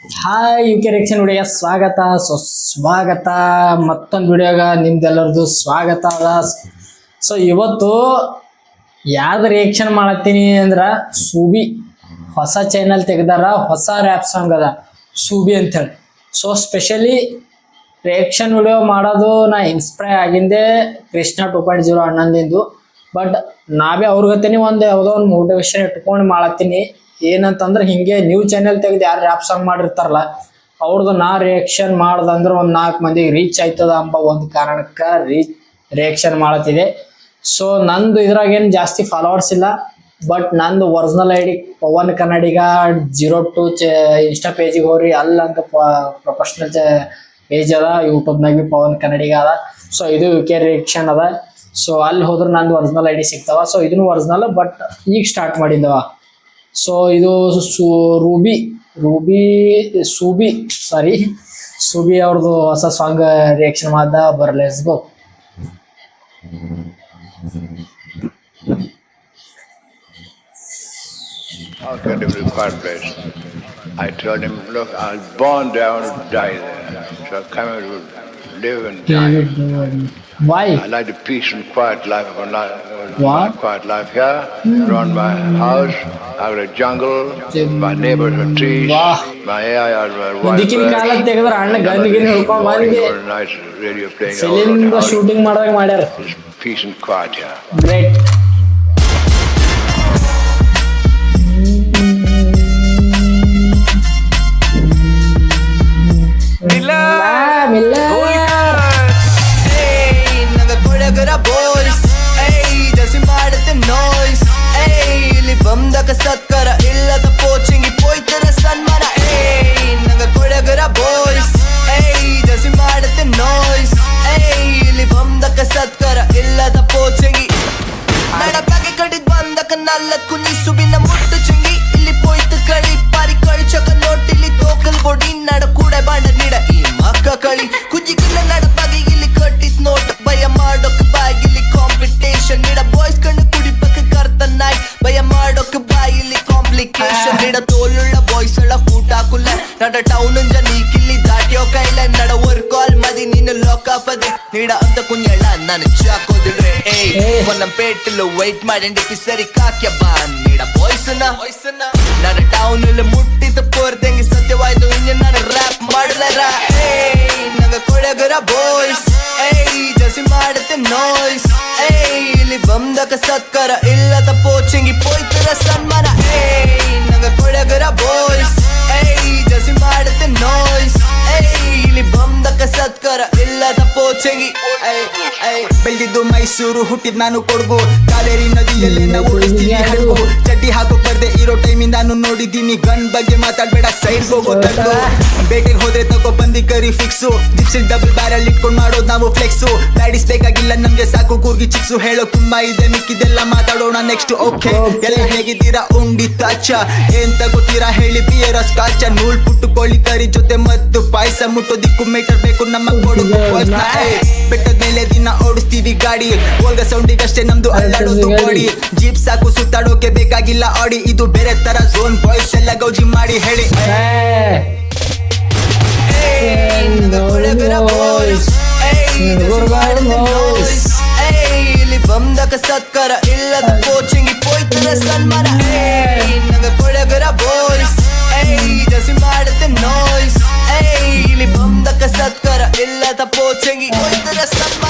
Hi UK reaction ವಿಡಿಯೋಗೆ ಸ್ವಾಗತ ಮತ್ತೊಂದು ವಿಡಿಯೋಗ ನಿಮ್ದೆಲ್ಲರದು ಸ್ವಾಗತ ಅದ. ಸೊ ಇವತ್ತು ಯಾವ್ದು ರಿಯಾಕ್ಷನ್ ಮಾಡತ್ತೀನಿ ಅಂದ್ರ ಸೂಬಿ ಹೊಸ ಚಾನಲ್ ತೆಗ್ದಾರ, ಹೊಸ ರ್ಯಾಪ್ ಸಾಂಗ್ ಅದ ಸೂಬಿ ಅಂತೇಳಿ. ಸೊ ಸ್ಪೆಷಲಿ ರಿಯಾಕ್ಷನ್ ವಿಡಿಯೋ ಮಾಡೋದು ನಾ ಇನ್ಸ್ಪೈರ್ ಆಗಿಂದೆ ಕೃಷ್ಣ 2.0 ಅಣ್ಣಂದಿಂದು. ಬಟ್ ನಾವೇ ಅವ್ರ ಗತಿನಿ ಯಾವುದೋ ಒಂದು ಮೋಟಿವೇಶನ್ ಇಟ್ಕೊಂಡು ಮಾಡತ್ತೀನಿ. ಏನಂತಂದ್ರೆ ಹಿಂಗೆ ನ್ಯೂ ಚಾನೆಲ್ ತೆಗೆದು ಯಾರು ರ್ಯಾಪ್ ಸಾಂಗ್ ಮಾಡಿರ್ತಾರಲ್ಲ ಅವ್ರದ್ದು ನಾ ರಿಯಾಕ್ಷನ್ ಮಾಡ್ದಂದ್ರೆ ಒಂದು 4 ಮಂದಿಗೆ ರೀಚ್ ಆಯ್ತದ ಎಂಬ ಒಂದು ಕಾರಣಕ್ಕೆ ರಿಯಾಕ್ಷನ್ ಮಾಡತ್ತಿದೆ. ಸೊ ನಂದು ಇದ್ರಾಗ ಏನು ಜಾಸ್ತಿ ಫಾಲೋವರ್ಸ್ ಇಲ್ಲ, ಬಟ್ ನಂದು ಒರಿಜಿನಲ್ ಐಡಿ ಪವನ್ ಕನ್ನಡಿಗ 02 ಇನ್ಸ್ಟಾ ಪೇಜಿಗೆ ಹೋಗ್ರಿ, ಅಲ್ಲಂತ ಪ್ರೊಫೆಷನಲ್ ಪೇಜ್ ಅದ. ಯೂಟ್ಯೂಬ್ನಾಗ ಬಿ ಪವನ್ ಕನ್ನಡಿಗ ಅದ. ಸೊ ಇದು ಯುಕೆ ರಿಯಾಕ್ಷನ್ ಅದ. ಸೊ ಅಲ್ಲಿ ಹೋದ್ರೆ ನಂದು ಒರಿಜಿನಲ್ ಐಡಿ ಸಿಗ್ತಾವ. ಸೊ ಇದನ್ನು ಒರಿಜಿನಲ್, ಬಟ್ ಈಗ ಸ್ಟಾರ್ಟ್ ಮಾಡಿದ್ದವ. ಸೊ ಇದು ಸೂಬಿ ಅವ್ರದ್ದು ಹೊಸ ಸಾಂಗ್ ರಿಯಾಕ್ಷನ್ ಮಾಡ್ದ. Let's go. How can you be quiet place? I told him, look, I was born there, I want to die there. So I come here to live and die. Why? I like the peace and quiet life of my quiet life here. Around my house, I have a jungle, my neighbors are trees, my AI are wild nice radio playing. Shooting peace and quiet here. Great. ಸತ್ಕರ ಇಲ್ಲದ ಪೋಚಿಂಗಿ ಪೋಯ್ತರ ಸನ್ಮಾನ. ನಂಗ ಕೊಡಗರ boys ಜಸಿ ಮಾಡುತ್ತೆ noise. ಇಲ್ಲಿ ಬಂದಕ ಸತ್ಕರ ಇಲ್ಲದ ಪೋಚಿಂಗಿ ನಡಪಾಗೆ ಕಡಿದ್ ಬಂದಕ ನಲ್ಲಕ್ಕು ನೀ ಸುಬಿನ ಮುಟ್ಟು ಚುಂಗಿ. ಇಲ್ಲಿ ಪೋಯ್ತು ಕಳಿ ಪಾರಿ ಕಳಿಚಕ ನೋಟಿಲಿ ತೋಕಲ್ ಕೊಡಿ ನಡ ಕೂಡ ಬಾಂಡ ನೀಡ ಈ ಮಕ್ಕ ಕಳಿ ಕುಜಿಗಿಲ್ಲ ನಡಪಾಗೆ ಇಲ್ಲಿ ಕಟ್ಟಿದ್ ನೋಟ್ ಭಯ ಮಾಡೋಕ್ ಬಾಗಿಲಿ ಕಾಂಪಿಟೇಷನ್ ನೀಡ ಬಾಯ್ಸ್ ಕಣ್ಣು ಕುಡಿಪಕ್ಕ ಕರ್ತ ನಾಯ್ ಭಯ ಮಾಡೋಕ್ ಬಾಯಿಲಿ ಕಾಂಪ್ಲಿಕೇಶನ್ ನೀಡ ತೋಲುಳ್ಳ ಬಾಯ್ಸ್ ಅಳ ಕೂಟಾಕುಲ್ಲ ನಡ ಟೌನ್ ನೀಕಿಲ್ಲಿ ದಾಟ್ಯೋ ಕೈಲ ನಡ ವರ್ಕಾಲ್ ಮದಿ ನಿನ್ನ ಲೋಕಾಪದೆ ನೀಡ ಅಂತ ಕುഞ്ഞಳ ನಾನು ಚಾಕೋದಿಡ್ರೆ ನಮ್ಮ ಪೇಟಲು ವೈಟ್ ಮಾಡಿ ಸರಿ ಕಾಕ್ಯ ಬಾ ನೀಡ ಬಾಯ್ಸ್ ನಡ ಟೌನ್ ಮುಟ್ಟಿದ ಪೋರ್ದಂಗೆ ಸತ್ಯವಾಯ್ತು ಇನ್ನು ನಾನು ರ್ಯಾಪ್ ಮಾಡಲರ. ನಂಗ ಕೊಡಗರ ಬಾಯ್ಸ್ ಜಸಿ ಮಾಡುತ್ತೆ ನಾಯ್ಸ್. ಇಲ್ಲಿ ಬಂದಕ ಸತ್ಕರ ಇಲ್ಲದ ಪೋಚಿಂಗಿ ಪೋಯ್ತರ ಸನ್ಮಾನ. ನಂಗ ಕೊಡಗರ ಬಾಯ್ಸ್ ಜಸಿ ಮಾಡುತ್ತೆ ನಾಯ್ಸ್. ಇಲ್ಲಿ ಬಂದಕ ಸತ್ಕರ ಇಲ್ಲದ ಪೋಚಿಂಗಿ. ಬೆಳೆದಿದ್ದು ಮೈಸೂರು, ಹುಟ್ಟಿದ್ ನಾನು ಕೊಡಗು, ಕಾವೇರಿ ನದಿಯಲ್ಲೇ ನಾವು ಉಳಿಸ್ತೀನಿ ಹಡಗು. ಚಡ್ಡಿ ಹಾಕೋಕ್ ಬರ್ದೆ ಇರೋ ಟೈಮಿಂದ ನಾನು ನೋಡಿದ್ದೀನಿ. ಗನ್ ಬಗ್ಗೆ ಮಾತಾಡ್ಬೇಡ, ಸೈಡ್ ಹೋಗೋ ತಡ್ಡು. ಬೇಟೆಗೆ ಹೋದ್ರೆ ತಗೋ ಬಂದಿ ಕರಿ ಫಿಕ್ಸು. ಜಿಪ್ಸಿಲ್ ಡಬಲ್ ಬ್ಯಾರಲ್ ಇಟ್ಕೊಂಡ್ ಮಾಡೋದು ನಾವು ಫ್ಲೆಕ್ಸು. ಲ್ಯಾಡಿಸ್ ಬೇಕಾಗಿಲ್ಲ ನಮ್ಗೆ, ಸಾಕು ಕೂರ್ಗಿ ಚಿಕ್ಸು. ಹೇಳೋ ತುಂಬಾ ಇದೆ, ಮಿಕ್ಕಿದೆಲ್ಲ ಮಾತಾಡೋಣ ನೆಕ್ಸ್ಟ್. ಓಕೆ ಎಲ್ಲ ಹೇಗಿದ್ದೀರಾ ಉಂಡಿ ತಾಚ, ಏನ್ ತಗೋತೀರಾ ಹೇಳಿ ಬಿಯರ ಸ್ಕಾಚ. ನೂಲ್ ಪುಟ್ಟು ಕೋಳಿ ಕರಿ ಜೊತೆ ಮತ್ತು ಪಾಯಸ ಮುಟ್ಟೋದಿಕ್ಕು ಮೀಟರ್ ಬೇಕು ನಮ್ಮ ಕೊಡುಗು. ಬೆಟ್ಟದ ಮೇಲೆ ದಿನ ಓಡಿಸ್ತೀವಿ ಗಾಡಿ, ಓಲ್ಗ ಸೌಂಡಿಗಷ್ಟೇ ನಮ್ದು ಅಲ್ಲಾಡೋದು ಗೋಡಿ. ಜೀಪ್ ಸಾಕು ಸುತ್ತಾಡೋಕೆ ಬೇಕಾಗಿಲ್ಲ ಆಡಿ, ಇದು ಬೇರೆ ತರ ಝೋನ್. ಬಾಯ್ಸ್ ಎಲ್ಲ ಗೌಜಿ ಮಾಡಿ ಹೇಳಿ ಇಲ್ಲಿ ಬಂದಕ ಸತ್ಕರ ಇಲ್ಲದ ಕೋಚಿಂಗಿ ಪೋಯ್ತರ ಸನ್ಮಾನ. ನಂಗ ಕೊಡಗರ ಬಾಯ್ಸ್ ಜಸಿ ಮಾಡುತ್ತೆ ನಾಯ್ಸ್. ಇಲ್ಲಿ ಬಂದಕ ಸತ್ಕರ ಇಲ್ಲದ ಪೋಚಿಂಗಿ ಪೋಯ್ತರ ಸನ್ಮಾನ.